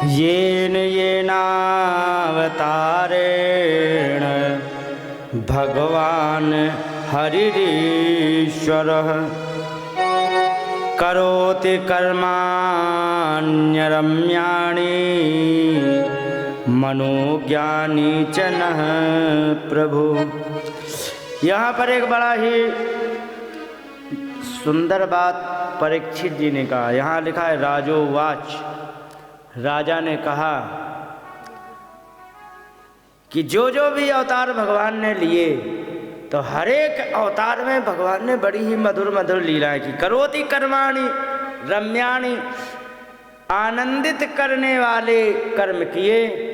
येन येनावतारेण भगवान् हरिरीश्वरः करोति कर्माण्यरम्याणि मनोज्ञानी च नः प्रभु। यहाँ पर एक बड़ा ही सुंदर बात परीक्षित जी ने कहा। यहाँ लिखा है राजोवाच, राजा ने कहा कि जो जो भी अवतार भगवान ने लिए तो हर एक अवतार में भगवान ने बड़ी ही मधुर मधुर लीलाएं की। करोति कर्माणि रम्याणि, आनंदित करने वाले कर्म किए,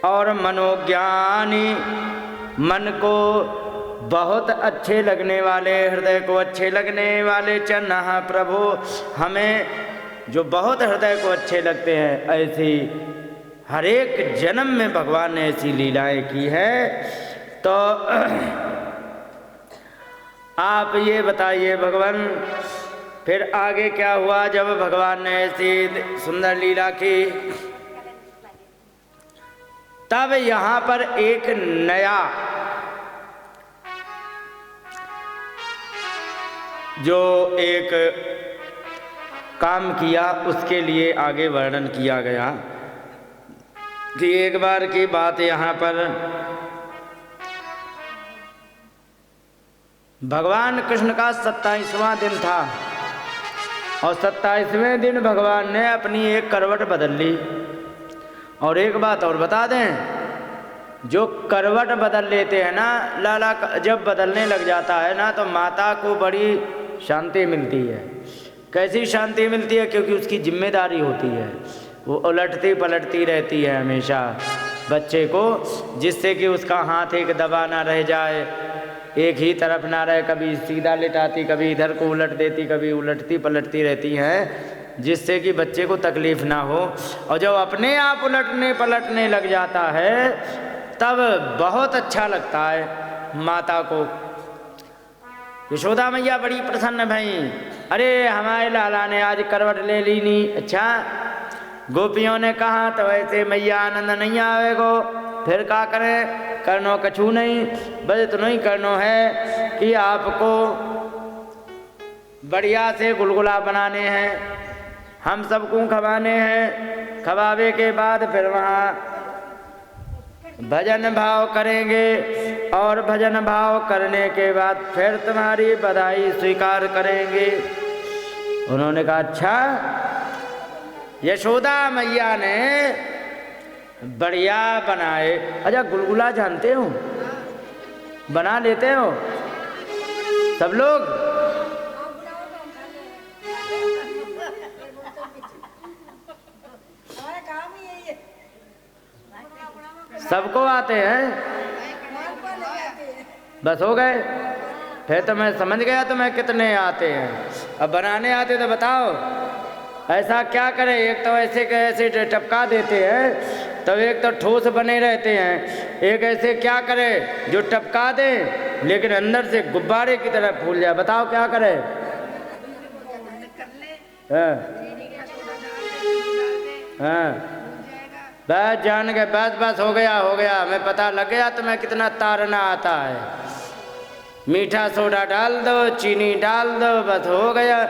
और मनोज्ञानी, मन को बहुत अच्छे लगने वाले, हृदय को अच्छे लगने वाले च नः प्रभु, हमें जो बहुत हृदय को अच्छे लगते हैं ऐसी हर एक जन्म में भगवान ने ऐसी लीलाएं की है। तो आप ये बताइए भगवान, फिर आगे क्या हुआ जब भगवान ने ऐसी सुंदर लीला की? तब यहाँ पर एक नया जो एक काम किया उसके लिए आगे वर्णन किया गया कि एक बार की बात, यहाँ पर भगवान कृष्ण का 27वां दिन था और 27वें दिन भगवान ने अपनी एक करवट बदल ली। और एक बात और बता दें, जो करवट बदल लेते हैं ना, लाला जब बदलने लग जाता है ना तो माता को बड़ी शांति मिलती है। कैसी शांति मिलती है? क्योंकि उसकी जिम्मेदारी होती है, वो उलटती पलटती रहती है हमेशा बच्चे को, जिससे कि उसका हाथ एक दबा ना रह जाए, एक ही तरफ ना रहे, कभी सीधा लिटाती, कभी इधर को उलट देती, कभी उलटती पलटती रहती हैं, जिससे कि बच्चे को तकलीफ ना हो। और जब अपने आप उलटने पलटने लग जाता है तब बहुत अच्छा लगता है माता को। यशोदा मैया बड़ी प्रसन्न भई, अरे हमारे लाला ने आज करवट ले ली नी। अच्छा, गोपियों ने कहा तो ऐसे मैया आनंद नहीं आवेगो, फिर क्या करें? करनो कछू नहीं, बस इतना ही करनो है कि आपको बढ़िया से गुलगुला बनाने हैं, हम सबको खवाने हैं, खवावे के बाद फिर वहाँ भजन भाव करेंगे और भजन भाव करने के बाद फिर तुम्हारी बधाई स्वीकार करेंगे। उन्होंने कहा अच्छा। यशोदा मैया ने बढ़िया बनाए। अच्छा, गुलगुला जानते हो? बना लेते हो सब लोग? सबको आते हैं? बस हो गए, फिर तो मैं समझ गया तुम्हें कितने आते हैं। अब बनाने आते तो बताओ ऐसा क्या करें? एक तो ऐसे के ऐसे टपका देते हैं, तो एक तो ठोस बने रहते हैं, एक ऐसे क्या करे जो टपका दे लेकिन अंदर से गुब्बारे की तरह फूल जाए। बताओ क्या करे? हाँ, बस जान गए, बस बस हो गया हो गया, मैं पता लग गया तुम्हें कितना तारना आता है। मीठा सोडा डाल दो, चीनी डाल दो, बस हो गया।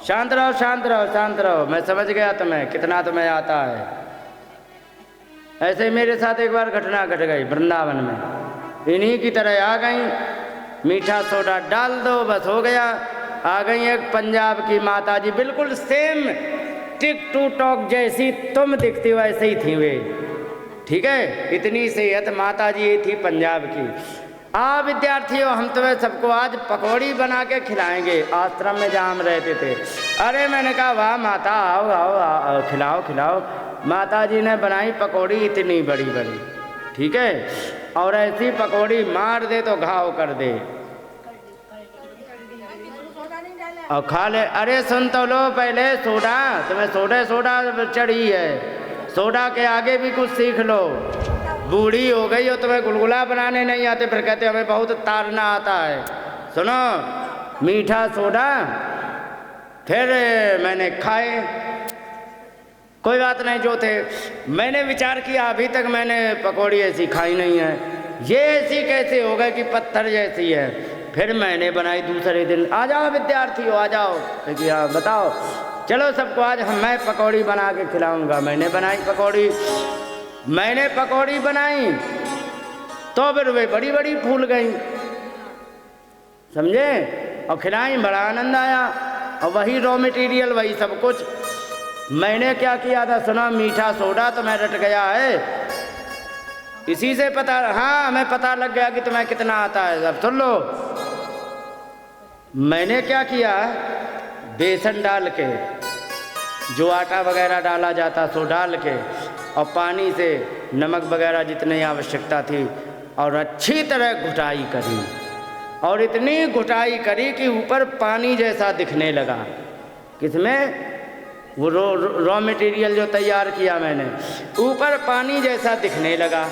शांत रहो शांत रहो शांत रहो, मैं समझ गया तुम्हें कितना तुम्हें आता है। ऐसे मेरे साथ एक बार घटना घट गई वृंदावन में, इन्हीं की तरह आ गई, मीठा सोडा डाल दो बस हो गया। आ गई एक पंजाब की माता जी, बिल्कुल सेम टिक टू टॉक जैसी तुम दिखती हो ऐसे ही थी वे, ठीक है? इतनी सेहत माता जी ये थी पंजाब की। आ विद्यार्थियों, हम तुम्हें सबको आज पकौड़ी बना के खिलाएंगे। आश्रम में जहाँ हम रहते थे। अरे मैंने कहा वाह माता, आओ आओ, आओ खिलाओ खिलाओ। माता जी ने बनाई पकौड़ी इतनी बड़ी बड़ी, ठीक है? और ऐसी पकौड़ी मार दे तो घाव कर दे और खा ले। अरे सुन तो लो पहले, सोडा तुम्हें सोडा चढ़ी है, सोडा के आगे भी कुछ सीख लो। बूढ़ी हो गई हो, तुम्हें गुलगुला बनाने नहीं आते, फिर कहते हमें बहुत तारना आता है। सुनो, मीठा सोडा फिर मैंने खाए, कोई बात नहीं, जो थे। मैंने विचार किया अभी तक मैंने पकौड़ी ऐसी खाई नहीं है, ये ऐसी कैसे हो गई कि पत्थर जैसी है। फिर मैंने बनाई दूसरे दिन। आ जाओ विद्यार्थियों, आ जाओ, हाँ बताओ, चलो सबको आज मैं पकौड़ी बना के खिलाऊंगा। मैंने बनाई पकौड़ी, मैंने पकौड़ी बनाई तो फिर वे बड़ी बड़ी फूल गई, समझे, और खिलाई, बड़ा आनंद आया। और वही रॉ मटेरियल, वही सब कुछ। मैंने क्या किया था सुना, मीठा सोडा तो मैं रट गया है, इसी से पता, हाँ हमें पता लग गया कि तुम्हें कितना आता है। अब सुन लो, मैंने क्या किया, बेसन डाल के, जो आटा वगैरह डाला जाता सो डाल के, और पानी से नमक वगैरह जितनी आवश्यकता थी, और अच्छी तरह घुटाई करी, और इतनी घुटाई करी कि ऊपर पानी जैसा दिखने लगा। किसमें, वो रॉ मटेरियल जो तैयार किया मैंने, ऊपर पानी जैसा दिखने लगा।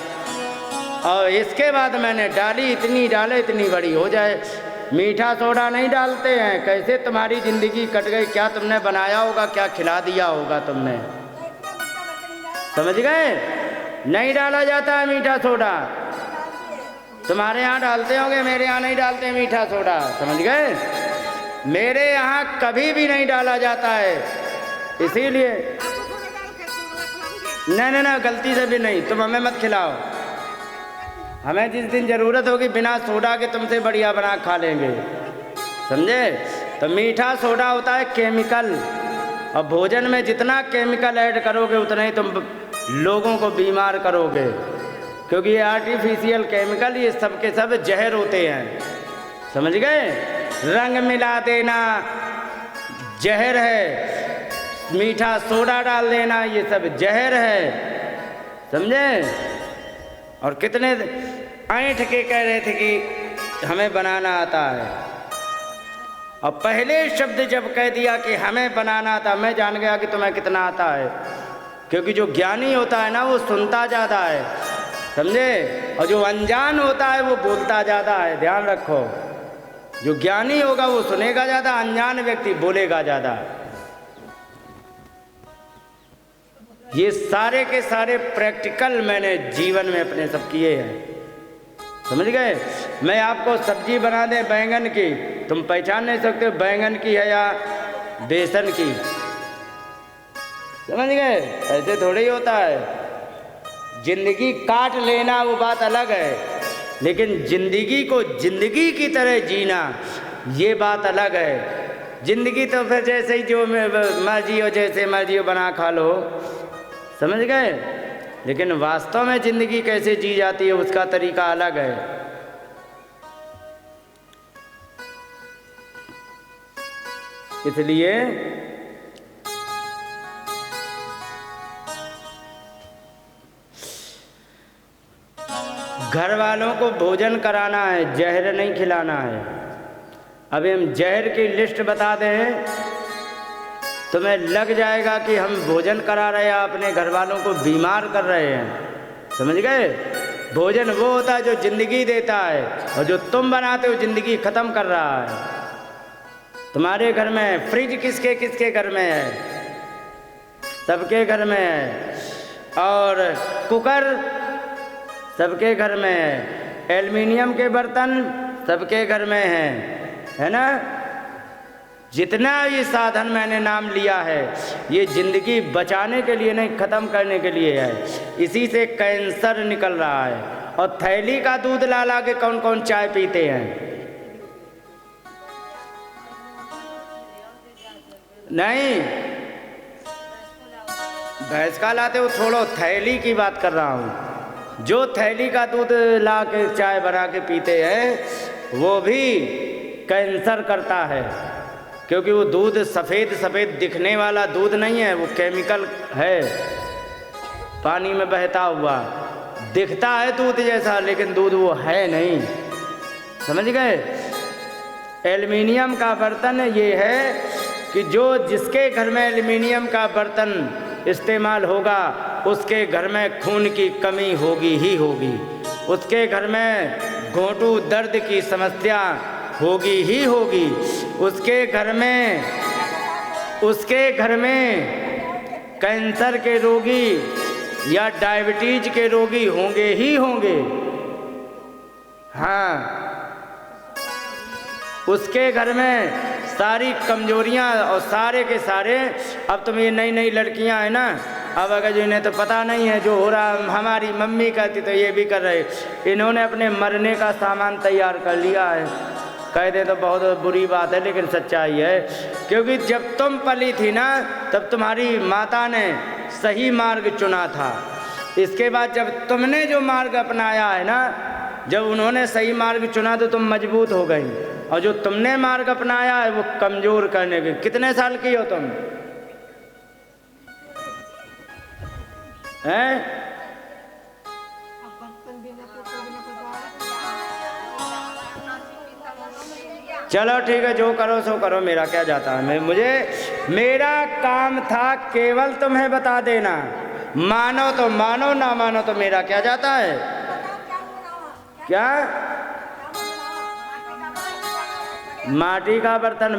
और इसके बाद मैंने डाली, इतनी डाले इतनी बड़ी हो जाए। मीठा सोडा नहीं डालते हैं, कैसे तुम्हारी ज़िंदगी कट गई। क्या तुमने बनाया होगा, क्या खिला दिया होगा तुमने, समझ गए। नहीं डाला जाता है मीठा सोडा, तुम्हारे यहाँ डालते होंगे, मेरे यहाँ नहीं डालते मीठा सोडा, समझ गए। मेरे यहाँ कभी भी नहीं डाला जाता है, इसीलिए नहीं नहीं, गलती से भी नहीं। तुम हमें मत खिलाओ, हमें जिस दिन ज़रूरत होगी बिना सोडा के तुमसे बढ़िया बना खा लेंगे, समझे। तो मीठा सोडा होता है केमिकल, और भोजन में जितना केमिकल ऐड करोगे उतना ही तुम लोगों को बीमार करोगे, क्योंकि ये आर्टिफिशियल केमिकल, ये सब के सब जहर होते हैं, समझ गए। रंग मिला देना जहर है, मीठा सोडा डाल देना ये सब जहर है, समझे। और कितने ऐंठ के कह रहे थे कि हमें बनाना आता है, और पहले शब्द जब कह दिया कि हमें बनाना आता, मैं जान गया कि तुम्हें कितना आता है। क्योंकि जो ज्ञानी होता है ना वो सुनता ज़्यादा है, समझे, और जो अनजान होता है वो बोलता ज़्यादा है। ध्यान रखो, जो ज्ञानी होगा वो सुनेगा ज़्यादा, अनजान व्यक्ति बोलेगा ज़्यादा। ये सारे के सारे प्रैक्टिकल मैंने जीवन में अपने सब किए हैं, समझ गए। मैं आपको सब्जी बना दे बैंगन की, तुम पहचान नहीं सकते बैंगन की है या बेसन की, समझ गए। ऐसे थोड़ी ही होता है। जिंदगी काट लेना वो बात अलग है, लेकिन जिंदगी को जिंदगी की तरह जीना ये बात अलग है। जिंदगी तो फिर जैसे ही जो मर्जी हो, जैसे मर्जी हो बना खा लो, समझ गए। लेकिन वास्तव में जिंदगी कैसे जी जाती है उसका तरीका अलग है। इसलिए घर वालों को भोजन कराना है, जहर नहीं खिलाना है। अभी हम जहर की लिस्ट बता दें तुम्हें लग जाएगा कि हम भोजन करा रहे हैं, अपने घर वालों को बीमार कर रहे हैं, समझ गए। भोजन वो होता है जो जिंदगी देता है, और जो तुम बनाते हो जिंदगी ख़त्म कर रहा है। तुम्हारे घर में फ्रिज किसके किसके घर में है, सबके घर में है। और कुकर सबके घर में है, एल्युमिनियम के बर्तन सबके घर में है ना। जितना ये साधन मैंने नाम लिया है ये ज़िंदगी बचाने के लिए नहीं, ख़त्म करने के लिए है। इसी से कैंसर निकल रहा है। और थैली का दूध ला ला के कौन कौन चाय पीते हैं, नहीं भैंस का लाते हो, छोड़ो, थैली की बात कर रहा हूँ। जो थैली का दूध ला के चाय बना के पीते हैं वो भी कैंसर करता है, क्योंकि वो दूध सफ़ेद सफ़ेद दिखने वाला दूध नहीं है, वो केमिकल है, पानी में बहता हुआ दिखता है दूध जैसा, लेकिन दूध वो है नहीं, समझ गए। एल्युमिनियम का बर्तन ये है कि जो जिसके घर में एल्युमिनियम का बर्तन इस्तेमाल होगा उसके घर में खून की कमी होगी ही होगी, उसके घर में घोंटू दर्द की समस्या होगी ही होगी, उसके घर में कैंसर के रोगी या डायबिटीज के रोगी होंगे ही होंगे। हाँ, उसके घर में सारी कमजोरियां और सारे के सारे, अब तुम ये नई नई लड़कियां हैं ना, अब अगर जो इन्हें तो पता नहीं है जो हो रहा, हमारी मम्मी कहती तो ये भी कर रहे, इन्होंने अपने मरने का सामान तैयार कर लिया है। कह दे तो बहुत बुरी बात है लेकिन सच्चाई है, क्योंकि जब तुम पली थी ना तब तुम्हारी माता ने सही मार्ग चुना था। इसके बाद जब तुमने जो मार्ग अपनाया है ना, जब उन्होंने सही मार्ग चुना तो तुम मजबूत हो गई, और जो तुमने मार्ग अपनाया है वो कमजोर करने के। कितने साल की हो तुम हैं? चलो ठीक है, जो करो सो करो, मेरा क्या जाता है। मेरा काम था केवल तुम्हें बता देना, मानो तो मानो, ना मानो तो मेरा क्या जाता है। क्या माटी का बर्तन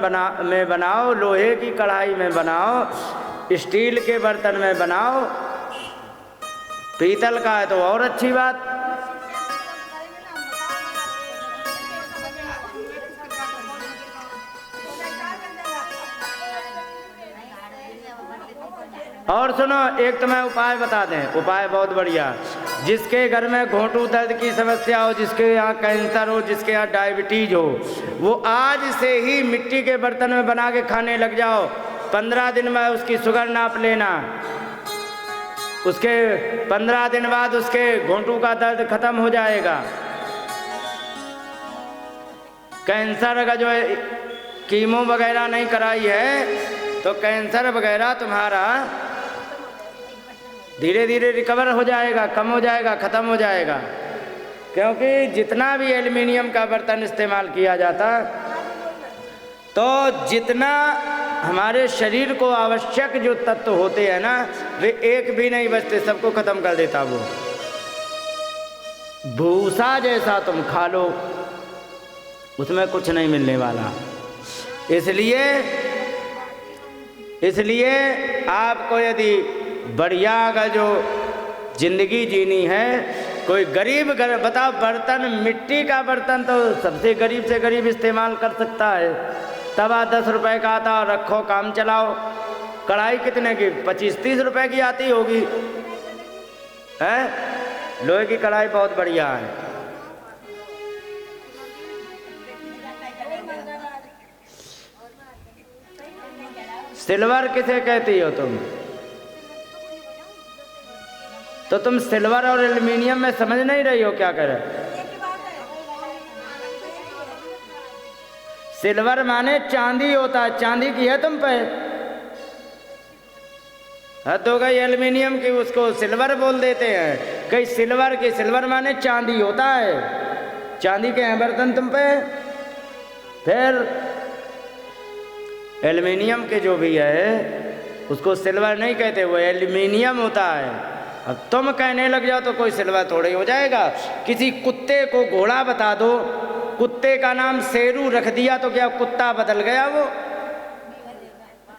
में बनाओ, लोहे की कढ़ाई में बनाओ, स्टील के बर्तन में बनाओ, पीतल का है तो और अच्छी बात। और सुनो, एक तुम्हें उपाय बता दें, उपाय बहुत बढ़िया। जिसके घर में घोंटू दर्द की समस्या हो, जिसके यहाँ कैंसर हो, जिसके यहाँ डायबिटीज हो, वो आज से ही मिट्टी के बर्तन में बना के खाने लग जाओ। 15 दिन में उसकी शुगर नाप लेना, उसके 15 दिन बाद उसके घोंटू का दर्द खत्म हो जाएगा। कैंसर का जो है कीमो वगैरह नहीं कराई है तो कैंसर वगैरह तुम्हारा धीरे धीरे रिकवर हो जाएगा, कम हो जाएगा, ख़त्म हो जाएगा। क्योंकि जितना भी एल्युमिनियम का बर्तन इस्तेमाल किया जाता, तो जितना हमारे शरीर को आवश्यक जो तत्व होते हैं ना, वे एक भी नहीं बचते, सबको ख़त्म कर देता वो। भूसा जैसा तुम खा लो, उसमें कुछ नहीं मिलने वाला। इसलिए आपको यदि बढ़िया का जो जिंदगी जीनी है, कोई गरीब घर, बताओ, बर्तन मिट्टी का बर्तन तो सबसे गरीब से गरीब इस्तेमाल कर सकता है। तवा 10 रुपए का आता, रखो काम चलाओ। कढ़ाई कितने की? 25-30 रुपए की आती होगी, है? लोहे की कढ़ाई बहुत बढ़िया है। सिल्वर किसे कहती हो तुम? तो तुम सिल्वर और एल्युमिनियम में समझ नहीं रही हो क्या करे? सिल्वर माने चांदी होता है, चांदी की है तुम पे हद हो गई। एल्युमिनियम की उसको सिल्वर बोल देते हैं। कई सिल्वर की, सिल्वर माने चांदी होता है, चांदी के हैं बर्तन तुम पे। फिर एल्युमिनियम के जो भी है उसको सिल्वर नहीं कहते, वो एल्युमिनियम होता है। अब तुम कहने लग जाओ तो कोई सिल्वर थोड़े हो जाएगा। किसी कुत्ते को घोड़ा बता दो, कुत्ते का नाम शेरू रख दिया तो क्या कुत्ता बदल गया?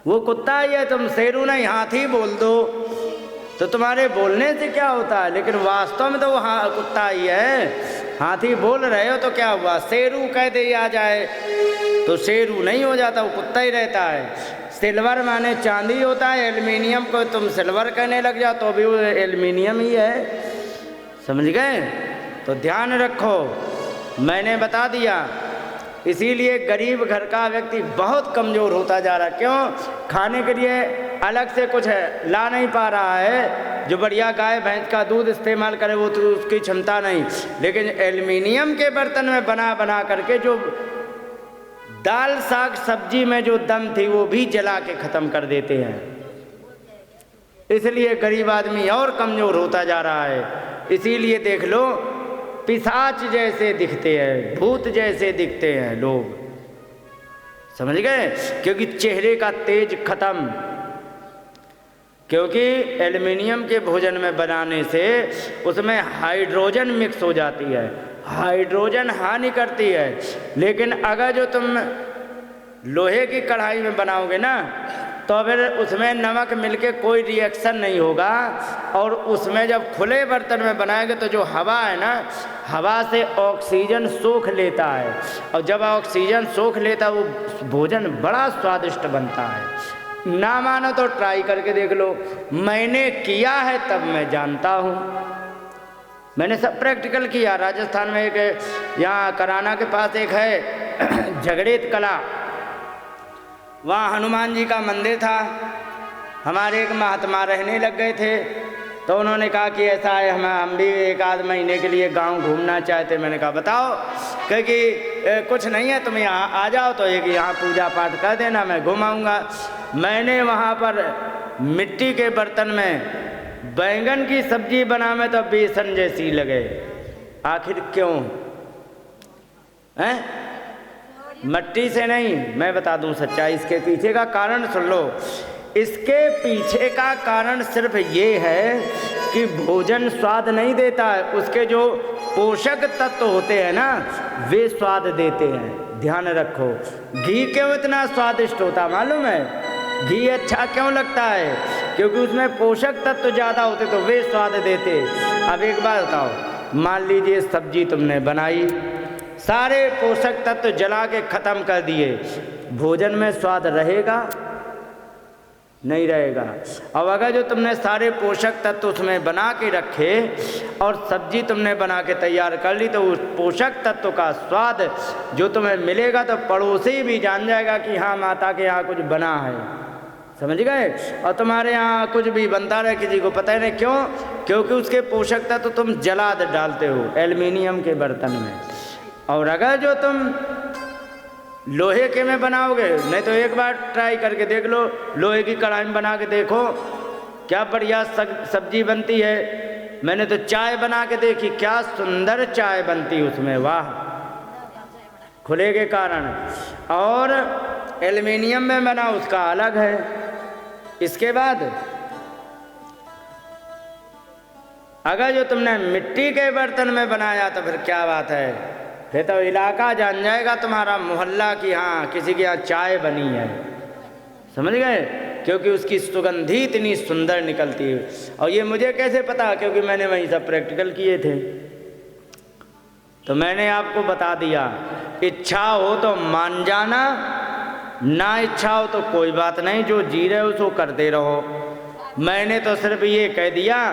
वो कुत्ता ही है, तुम शेरू नहीं हाथी बोल दो तो तुम्हारे बोलने से क्या होता है, लेकिन वास्तव में तो वो कुत्ता ही है। हाथी बोल रहे हो तो क्या हुआ? शेरू कह दे आ जाए तो शेरू नहीं हो जाता, वो कुत्ता ही रहता है। सिल्वर माने चांदी होता है, एल्युमिनियम को तुम सिल्वर कहने लग जाओ तो भी वो एल्युमिनियम ही है। समझ गए? तो ध्यान रखो, मैंने बता दिया। इसीलिए गरीब घर का व्यक्ति बहुत कमज़ोर होता जा रहा है। क्यों? खाने के लिए अलग से कुछ ला नहीं पा रहा है। जो बढ़िया गाय भैंस का दूध इस्तेमाल करे वो तो उसकी क्षमता नहीं, लेकिन एल्युमिनियम के बर्तन में बना बना करके जो दाल साग सब्जी में जो दम थी वो भी जला के ख़त्म कर देते हैं। इसलिए गरीब आदमी और कमज़ोर होता जा रहा है। इसीलिए देख लो, पिशाच जैसे दिखते हैं, भूत जैसे दिखते हैं लोग। समझ गए? क्योंकि चेहरे का तेज खत्म। क्योंकि एल्युमिनियम के भोजन में बनाने से उसमें हाइड्रोजन मिक्स हो जाती है। हाइड्रोजन हानि करती है। लेकिन अगर जो तुम लोहे की कढ़ाई में बनाओगे ना तो फिर उसमें नमक मिलके कोई रिएक्शन नहीं होगा। और उसमें जब खुले बर्तन में बनाएंगे तो जो हवा है ना, हवा से ऑक्सीजन सोख लेता है, और जब ऑक्सीजन सोख लेता है वो भोजन बड़ा स्वादिष्ट बनता है। ना मानो तो ट्राई करके देख लो, मैंने किया है तब मैं जानता हूँ। मैंने सब प्रैक्टिकल किया। राजस्थान में एक यहाँ कराना के पास एक है झगड़ेत कला, वहाँ हनुमान जी का मंदिर था। हमारे एक महात्मा रहने लग गए थे, तो उन्होंने कहा कि ऐसा है हम भी एक आध महीने के लिए गांव घूमना चाहते। मैंने कहा बताओ, क्योंकि कुछ नहीं है, तुम यहाँ आ जाओ तो एक यहाँ पूजा पाठ कर देना, मैं घुमाऊँगा। मैंने वहाँ पर मिट्टी के बर्तन में बैंगन की सब्जी बना में तो बेसन जैसी लगे। आखिर क्यों हैं? मिट्टी से नहीं, मैं बता दूं सच्चाई। इसके पीछे का कारण सुन लो। इसके पीछे का कारण सिर्फ ये है कि भोजन स्वाद नहीं देता है, उसके जो पोषक तत्व होते हैं ना वे स्वाद देते हैं। ध्यान रखो। घी क्यों इतना स्वादिष्ट होता मालूम है? घी अच्छा क्यों लगता है? क्योंकि उसमें पोषक तत्व ज़्यादा होते तो वे स्वाद देते। अब एक बात बताओ, मान लीजिए सब्जी तुमने बनाई, सारे पोषक तत्व जला के ख़त्म कर दिए, भोजन में स्वाद रहेगा? नहीं रहेगा। अब अगर जो तुमने सारे पोषक तत्व उसमें बना के रखे और सब्जी तुमने बना के तैयार कर ली, तो उस पोषक तत्व का स्वाद जो तुम्हें मिलेगा तो पड़ोसी भी जान जाएगा कि हाँ माता के यहाँ कुछ बना है। समझ गए? और तुम्हारे यहाँ कुछ भी बनता रहे किसी को पता ही नहीं। क्यों? क्योंकि उसके पोषक तत्व तो तुम जला डालते हो एल्युमिनियम के बर्तन में। और अगर जो तुम लोहे के में बनाओगे, नहीं तो एक बार ट्राई करके देख लो, लोहे की कढ़ाई में बना के देखो, क्या बढ़िया सब्जी बनती है। मैंने तो चाय बना के देखी, क्या सुंदर चाय बनती उसमें, वाह, खुले के कारण। और एल्युमिनियम में बना उसका अलग है। इसके बाद अगर जो तुमने मिट्टी के बर्तन में बनाया तो फिर क्या बात है, फिर तो इलाका जान जाएगा तुम्हारा मोहल्ला कि हाँ किसी के यहाँ चाय बनी है। समझ गए? क्योंकि उसकी सुगंधी इतनी सुंदर निकलती है। और ये मुझे कैसे पता? क्योंकि मैंने वहीं सब प्रैक्टिकल किए थे, तो मैंने आपको बता दिया। इच्छा हो तो मान जाना, ना इच्छा हो तो कोई बात नहीं, जो जी रहे हो उसको करते रहो। मैंने तो सिर्फ ये कह दिया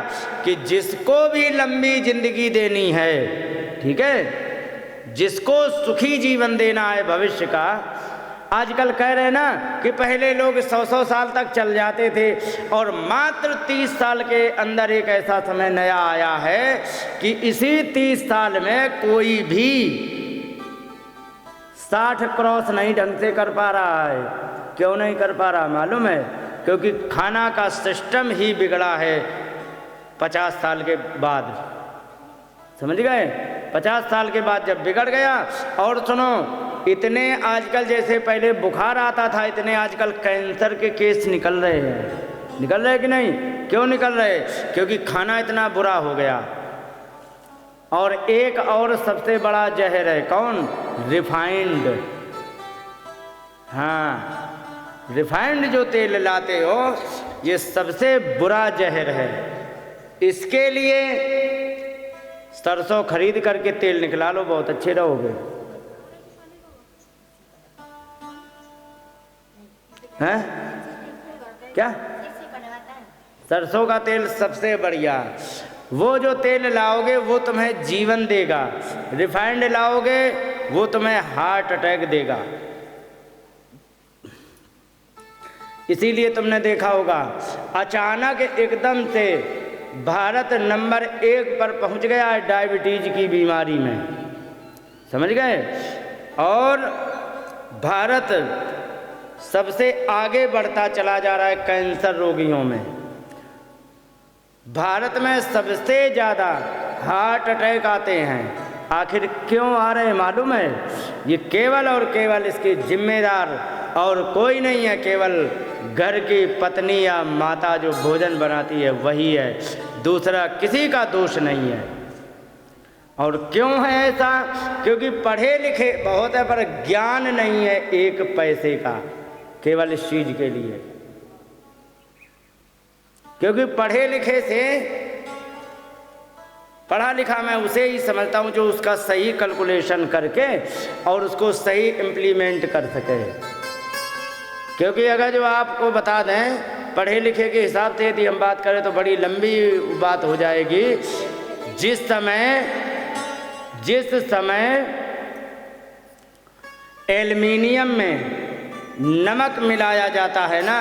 कि जिसको भी लंबी जिंदगी देनी है, ठीक है, जिसको सुखी जीवन देना है भविष्य का। आजकल कह रहे हैं ना कि पहले लोग 100-100 साल तक चल जाते थे, और मात्र 30 साल के अंदर एक ऐसा समय नया आया है कि इसी 30 साल में कोई भी 60 क्रॉस नहीं ढंग से कर पा रहा है। क्यों नहीं कर पा रहा मालूम है? क्योंकि खाना का सिस्टम ही बिगड़ा है 50 साल के बाद। समझ गए? 50 साल के बाद जब बिगड़ गया। और सुनो, इतने आजकल जैसे पहले बुखार आता था, इतने आजकल कैंसर के केस निकल रहे हैं। निकल रहे कि नहीं? क्यों निकल रहे? क्योंकि खाना इतना बुरा हो गया। और एक और सबसे बड़ा जहर है, कौन? रिफाइंड। हाँ, रिफाइंड जो तेल लाते हो, ये सबसे बुरा जहर है। इसके लिए सरसों खरीद करके तेल निकला लो, बहुत अच्छे रहोगे। हैं? क्या? सरसों का तेल सबसे बढ़िया। वो जो तेल लाओगे वो तुम्हें जीवन देगा, रिफाइंड लाओगे वो तुम्हें हार्ट अटैक देगा। इसीलिए तुमने देखा होगा अचानक एकदम से भारत नंबर 1 पर पहुंच गया है डायबिटीज की बीमारी में। समझ गए? और भारत सबसे आगे बढ़ता चला जा रहा है कैंसर रोगियों में। भारत में सबसे ज़्यादा हार्ट अटैक आते हैं। आखिर क्यों आ रहे हैं मालूम है? ये केवल और केवल इसके जिम्मेदार और कोई नहीं है, केवल घर की पत्नी या माता जो भोजन बनाती है वही है, दूसरा किसी का दोष नहीं है। और क्यों है ऐसा? क्योंकि पढ़े लिखे बहुत है पर ज्ञान नहीं है एक पैसे का, केवल इस चीज़ के लिए। क्योंकि पढ़े लिखे से, पढ़ा लिखा मैं उसे ही समझता हूँ जो उसका सही कैलकुलेशन करके और उसको सही इम्प्लीमेंट कर सके। क्योंकि अगर जो आपको बता दें पढ़े लिखे के हिसाब से यदि हम बात करें तो बड़ी लंबी बात हो जाएगी। जिस समय एल्युमिनियम में नमक मिलाया जाता है ना,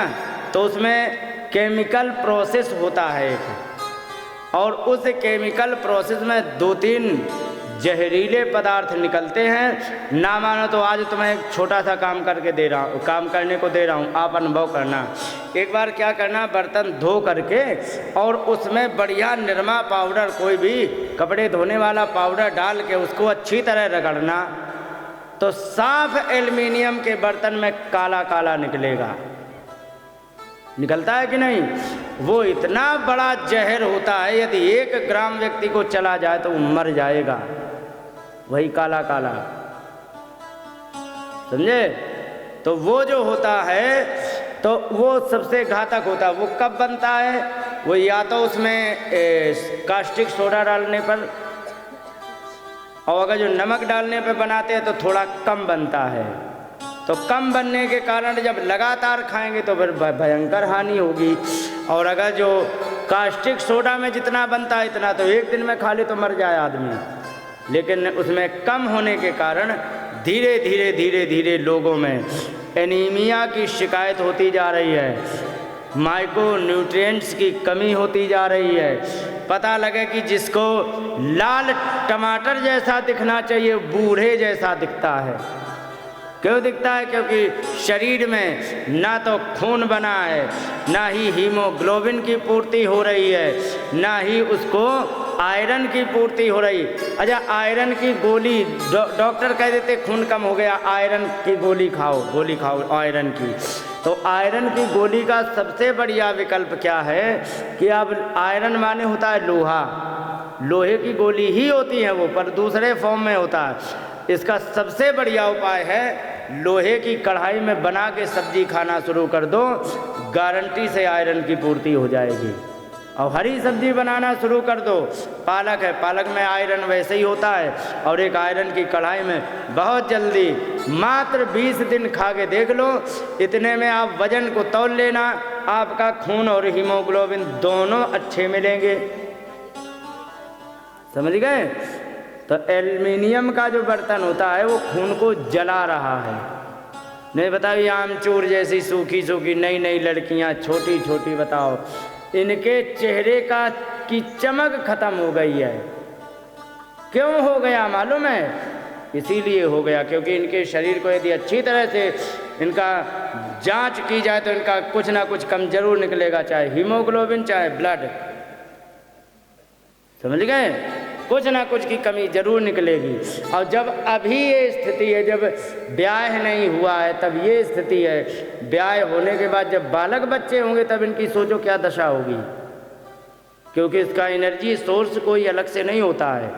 तो उसमें केमिकल प्रोसेस होता है एक, और उस केमिकल प्रोसेस में 2-3 जहरीले पदार्थ निकलते हैं। ना मानो तो आज तुम्हें एक छोटा सा काम करने को दे रहा हूँ, आप अनुभव करना। एक बार क्या करना, बर्तन धो करके और उसमें बढ़िया निरमा पाउडर, कोई भी कपड़े धोने वाला पाउडर डाल के उसको अच्छी तरह रगड़ना, तो साफ एल्युमिनियम के बर्तन में काला काला निकलेगा। निकलता है कि नहीं? वो इतना बड़ा जहर होता है, यदि 1 ग्राम व्यक्ति को चला जाए तो वो मर जाएगा, वही काला काला, समझे? तो वो जो होता है तो वो सबसे घातक होता है। वो कब बनता है? वो या तो उसमें कास्टिक सोडा डालने पर, और अगर जो नमक डालने पर बनाते हैं तो थोड़ा कम बनता है। तो कम बनने के कारण जब लगातार खाएंगे तो फिर भयंकर हानि होगी। और अगर जो कास्टिक सोडा में जितना बनता है इतना तो एक दिन में खा ले तो मर जाए आदमी, लेकिन उसमें कम होने के कारण धीरे धीरे लोगों में एनीमिया की शिकायत होती जा रही है, माइक्रो न्यूट्रिएंट्स की कमी होती जा रही है। पता लगे कि जिसको लाल टमाटर जैसा दिखना चाहिए बूढ़े जैसा दिखता है। क्यों दिखता है? क्योंकि शरीर में ना तो खून बना है, ना ही हीमोग्लोबिन की पूर्ति हो रही है, ना ही उसको आयरन की पूर्ति हो रही। अच्छा, आयरन की गोली, डॉक्टर कह देते खून कम हो गया, आयरन की गोली खाओ आयरन की। तो आयरन की गोली का सबसे बढ़िया विकल्प क्या है कि अब आयरन माने होता है लोहा, लोहे की गोली ही होती है वो, पर दूसरे फॉर्म में होता है। इसका सबसे बढ़िया उपाय है लोहे की कढ़ाई में बना के सब्जी खाना शुरू कर दो, गारंटी से आयरन की पूर्ति हो जाएगी। और हरी सब्जी बनाना शुरू कर दो, पालक है, पालक में आयरन वैसे ही होता है, और एक आयरन की कढ़ाई में बहुत जल्दी, मात्र 20 दिन खा के देख लो, इतने में आप वजन को तौल लेना, आपका खून और हीमोग्लोबिन दोनों अच्छे मिलेंगे। समझ गए? तो एल्युमिनियम का जो बर्तन होता है वो खून को जला रहा है। नहीं बताओ, आमचूर जैसी सूखी सूखी नई नई लड़कियां छोटी छोटी, बताओ इनके चेहरे की चमक खत्म हो गई है। क्यों हो गया मालूम है? इसीलिए हो गया क्योंकि इनके शरीर को यदि अच्छी तरह से इनका जांच की जाए तो इनका कुछ ना कुछ कम जरूर निकलेगा, चाहे हीमोग्लोबिन चाहे ब्लड। समझ गए? कुछ ना कुछ की कमी जरूर निकलेगी। और जब अभी ये स्थिति है, जब ब्याह नहीं हुआ है तब ये स्थिति है, ब्याह होने के बाद जब बालक बच्चे होंगे तब इनकी सोचो क्या दशा होगी। क्योंकि इसका एनर्जी सोर्स कोई अलग से नहीं होता है,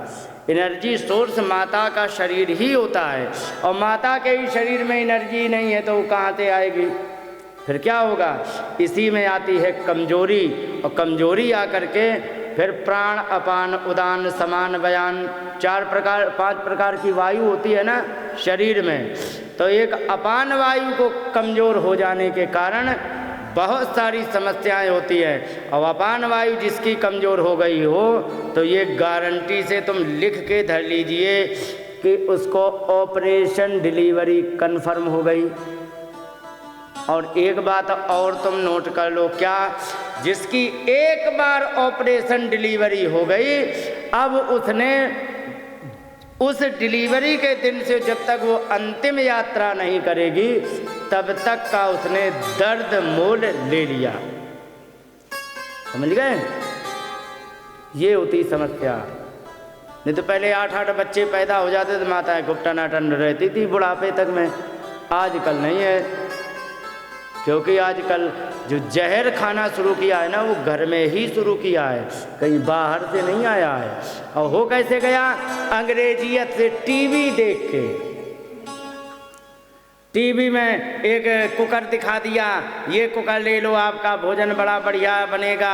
एनर्जी सोर्स माता का शरीर ही होता है, और माता के ही शरीर में एनर्जी नहीं है तो वो कहाँ से आएगी? फिर क्या होगा? इसी में आती है कमजोरी, और कमजोरी आकर के फिर प्राण, अपान, उदान, समान, बयान, 5 प्रकार की वायु होती है ना शरीर में। तो एक अपान वायु को कमज़ोर हो जाने के कारण बहुत सारी समस्याएं होती हैं। और अपान वायु जिसकी कमज़ोर हो गई हो तो ये गारंटी से तुम लिख के धर लीजिए कि उसको ऑपरेशन डिलीवरी कन्फर्म हो गई। और एक बात और तुम नोट कर लो, क्या? जिसकी एक बार ऑपरेशन डिलीवरी हो गई, अब उसने उस डिलीवरी के दिन से जब तक वो अंतिम यात्रा नहीं करेगी तब तक का उसने दर्द मोल ले लिया। समझ गए? ये होती समस्या। नहीं तो पहले 8-8 बच्चे पैदा हो जाते तो माताएं गुप्तनाटन रहती थी बुढ़ापे तक में। आजकल नहीं है, क्योंकि आजकल जो जहर खाना शुरू किया है ना वो घर में ही शुरू किया है, कहीं बाहर से नहीं आया है। और हो कैसे गया? अंग्रेजियत से टीवी देख के। टीवी में एक कुकर दिखा दिया, ये कुकर ले लो, आपका भोजन बड़ा बढ़िया बनेगा,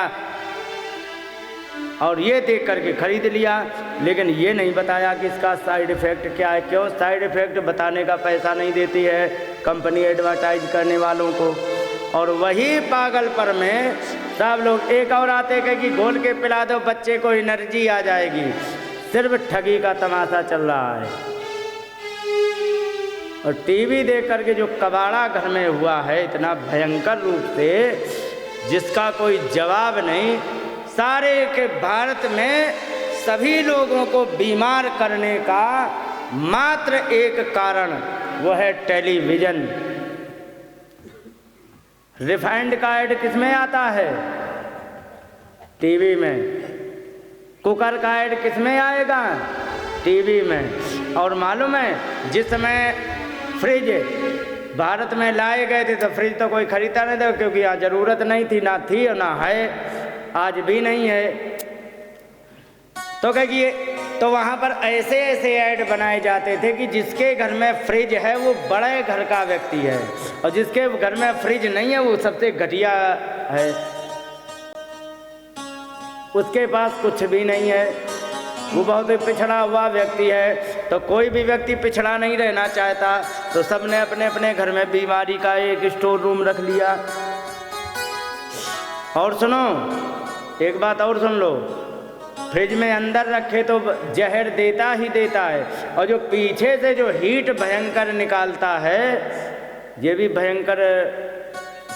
और ये देख करके खरीद लिया। लेकिन ये नहीं बताया कि इसका साइड इफ़ेक्ट क्या है। क्यों साइड इफ़ेक्ट बताने का पैसा नहीं देती है कंपनी एडवर्टाइज करने वालों को। और वही पागलपन में सब लोग एक और आते हैं कि घोल के पिला दो बच्चे को, एनर्जी आ जाएगी। सिर्फ ठगी का तमाशा चल रहा है। और टीवी देख करके जो कबाड़ा घर में हुआ है इतना भयंकर रूप से, जिसका कोई जवाब नहीं। सारे के भारत में सभी लोगों को बीमार करने का मात्र एक कारण, वो है टेलीविज़न। रिफाइंड का ऐड किसमें आता है? टीवी में। कुकर का ऐड किसमें आएगा? टीवी में। और मालूम है जिस समय फ्रिज भारत में लाए गए थे तो फ्रिज तो कोई खरीदा नहीं था, क्योंकि यहाँ ज़रूरत नहीं थी, ना थी और ना है, आज भी नहीं है। तो कहिए तो वहाँ पर ऐसे ऐसे ऐड बनाए जाते थे कि जिसके घर में फ्रिज है वो बड़े घर का व्यक्ति है, और जिसके घर में फ्रिज नहीं है वो सबसे घटिया है, उसके पास कुछ भी नहीं है, वो बहुत ही पिछड़ा हुआ व्यक्ति है। तो कोई भी व्यक्ति पिछड़ा नहीं रहना चाहता, तो सबने अपने अपने घर में बीमारी का एक स्टोर रूम रख लिया। और सुनो, एक बात और सुन लो, फ्रिज में अंदर रखे तो जहर देता ही देता है, और जो पीछे से जो हीट भयंकर निकालता है ये भी भयंकर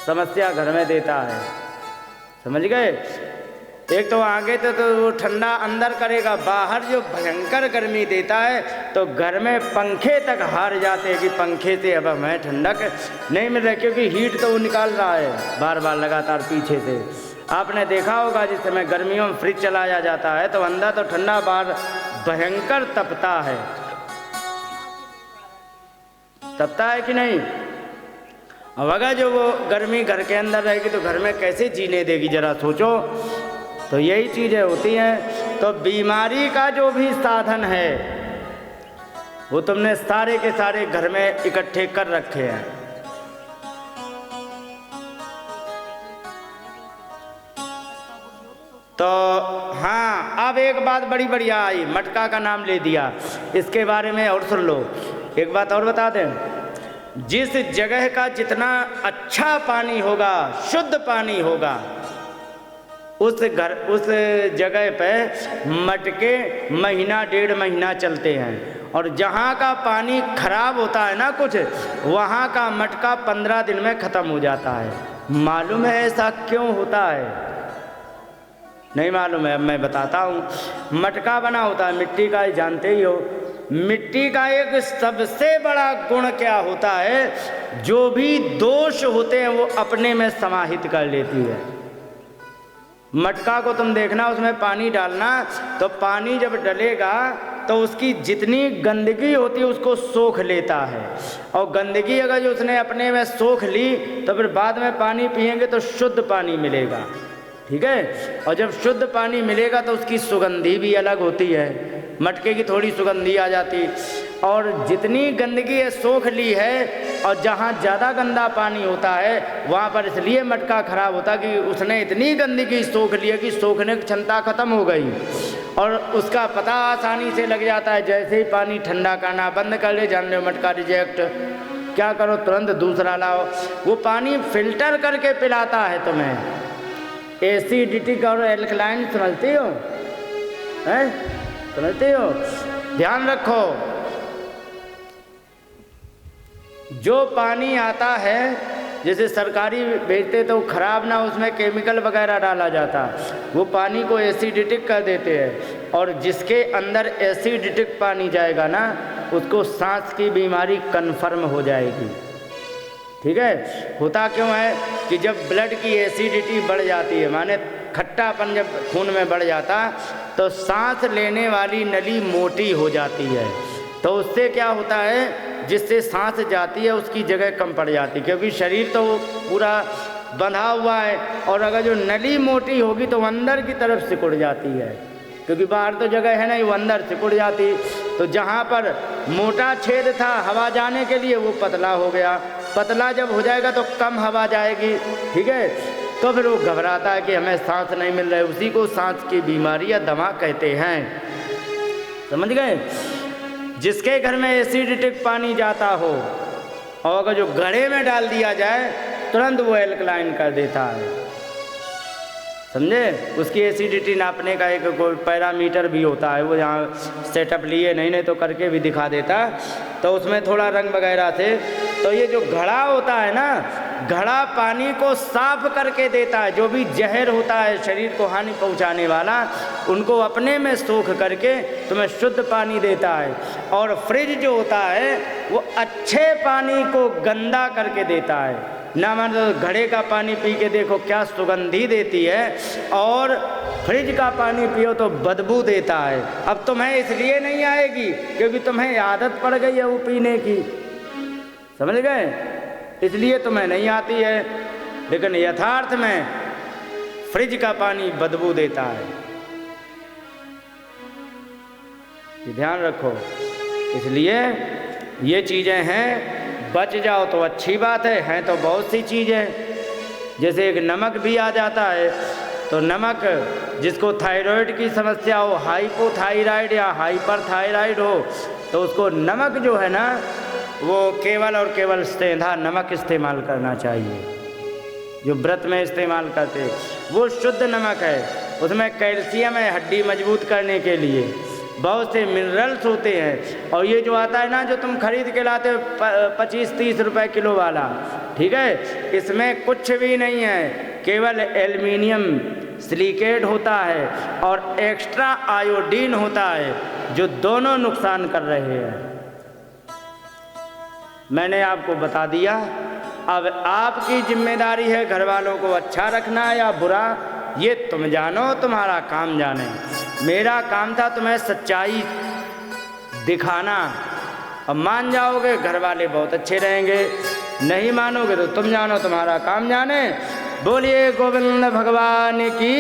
समस्या घर में देता है। समझ गए? एक तो आगे तो वो ठंडा अंदर करेगा, बाहर जो भयंकर गर्मी देता है तो घर में पंखे तक हार जाते हैं कि पंखे से अब हमें ठंडक नहीं मिल रही, क्योंकि हीट तो वो निकाल रहा है बार बार लगातार पीछे से। आपने देखा होगा जिस समय गर्मियों में फ्रिज चलाया जाता है तो अंदर तो ठंडा, बाहर भयंकर तपता है। तपता है कि नहीं? अब अगर जो वो गर्मी घर के अंदर रहेगी तो घर में कैसे जीने देगी, जरा सोचो। तो यही चीज़ें होती हैं। तो बीमारी का जो भी साधन है वो तुमने सारे के सारे घर में इकट्ठे कर रखे हैं। तो हाँ, अब एक बात बड़ी बढ़िया आई, मटका का नाम ले दिया, इसके बारे में और सुन लो। एक बात और बता दें, जिस जगह का जितना अच्छा पानी होगा, शुद्ध पानी होगा, उस जगह पे मटके महीना डेढ़ महीना चलते हैं। और जहाँ का पानी खराब होता है ना कुछ, वहाँ का मटका 15 दिन में ख़त्म हो जाता है। मालूम है ऐसा क्यों होता है? नहीं मालूम है? मैं बताता हूँ। मटका बना होता है मिट्टी का, जानते ही हो। मिट्टी का एक सबसे बड़ा गुण क्या होता है? जो भी दोष होते हैं वो अपने में समाहित कर लेती है। मटका को तुम देखना, उसमें पानी डालना, तो पानी जब डलेगा तो उसकी जितनी गंदगी होती है उसको सोख लेता है। और गंदगी अगर जो उसने अपने में सोख ली तो फिर बाद में पानी पिएंगे तो शुद्ध पानी मिलेगा। ठीक है? और जब शुद्ध पानी मिलेगा तो उसकी सुगंधी भी अलग होती है, मटके की थोड़ी सुगंधी आ जाती। और जितनी गंदगी है सोख ली है, और जहाँ ज़्यादा गंदा पानी होता है वहाँ पर इसलिए मटका खराब होता कि उसने इतनी गंदगी सोख ली है कि सोखने की क्षमता ख़त्म हो गई। और उसका पता आसानी से लग जाता है, जैसे ही पानी ठंडा करना बंद कर ले, जान लो मटका रिजेक्ट। क्या करो, तुरंत दूसरा लाओ। वो पानी फिल्टर करके पिलाता है तुम्हें। एसिडिटी और एल्कलाइन समझते हो? हैं? समझते हो? ध्यान रखो, जो पानी आता है जैसे सरकारी भेजते तो खराब ना, उसमें केमिकल वगैरह डाला जाता, वो पानी को एसिडिटिक कर देते हैं। और जिसके अंदर एसिडिटिक पानी जाएगा ना, उसको सांस की बीमारी कन्फर्म हो जाएगी। ठीक है? होता क्यों है कि जब ब्लड की एसिडिटी बढ़ जाती है, माने खट्टापन जब खून में बढ़ जाता, तो सांस लेने वाली नली मोटी हो जाती है। तो उससे क्या होता है, जिससे सांस जाती है उसकी जगह कम पड़ जाती है, क्योंकि शरीर तो पूरा बंधा हुआ है। और अगर जो नली मोटी होगी तो अंदर की तरफ सिकुड़ जाती है, क्योंकि बाहर तो जगह है नहीं, वो अंदर सिकुड़ जाती। तो जहाँ पर मोटा छेद था हवा जाने के लिए वो पतला हो गया। पतला जब हो जाएगा तो कम हवा जाएगी, ठीक है। तो फिर वो घबराता है कि हमें सांस नहीं मिल रहा है, उसी को सांस की बीमारी या दमा कहते हैं। समझ गए। जिसके घर में एसिडिक पानी जाता हो और अगर जो घड़े में डाल दिया जाए तुरंत वो एल्कलाइन कर देता है, समझे। उसकी एसिडिटी नापने का एक कोई पैरामीटर भी होता है, वो यहाँ सेटअप लिए नहीं तो करके भी दिखा देता। तो उसमें थोड़ा रंग वगैरह थे। तो ये जो घड़ा होता है ना, घड़ा पानी को साफ करके देता है। जो भी जहर होता है शरीर को हानि पहुँचाने वाला, उनको अपने में सोख करके तुम्हें शुद्ध पानी देता है। और फ्रिज जो होता है वो अच्छे पानी को गंदा करके देता है ना। मान लो घड़े का पानी पी के देखो क्या सुगंधी देती है, और फ्रिज का पानी पियो तो बदबू देता है। अब तुम्हें इसलिए नहीं आएगी क्योंकि तुम्हें आदत पड़ गई है वो पीने की, समझ गए, इसलिए तुम्हें नहीं आती है। लेकिन यथार्थ में फ्रिज का पानी बदबू देता है, ये ध्यान रखो। इसलिए ये चीज़ें हैं, बच जाओ तो अच्छी बात है तो बहुत सी चीज़ें। जैसे एक नमक भी आ जाता है, तो नमक जिसको थायराइड की समस्या हो, हाइपोथायराइड या हाइपरथायराइड हो, तो उसको नमक जो है ना वो केवल और केवल सेंधा नमक इस्तेमाल करना चाहिए। जो व्रत में इस्तेमाल करते वो शुद्ध नमक है, उसमें कैल्शियम है हड्डी मजबूत करने के लिए, बहुत से मिनरल्स होते हैं। और ये जो आता है ना जो तुम खरीद के लाते हो 25-30 रुपए किलो वाला, ठीक है, इसमें कुछ भी नहीं है, केवल एल्युमिनियम सिलिकेट होता है और एक्स्ट्रा आयोडीन होता है, जो दोनों नुकसान कर रहे हैं। मैंने आपको बता दिया। अब आपकी जिम्मेदारी है घर वालों को अच्छा रखना या बुरा, ये तुम जानो, तुम्हारा काम जाने। मेरा काम था तुम्हें सच्चाई दिखाना। अब मान जाओगे घर वाले बहुत अच्छे रहेंगे, नहीं मानोगे तो तुम जानो, तुम्हारा काम जाने। बोलिए गोविंद भगवान की।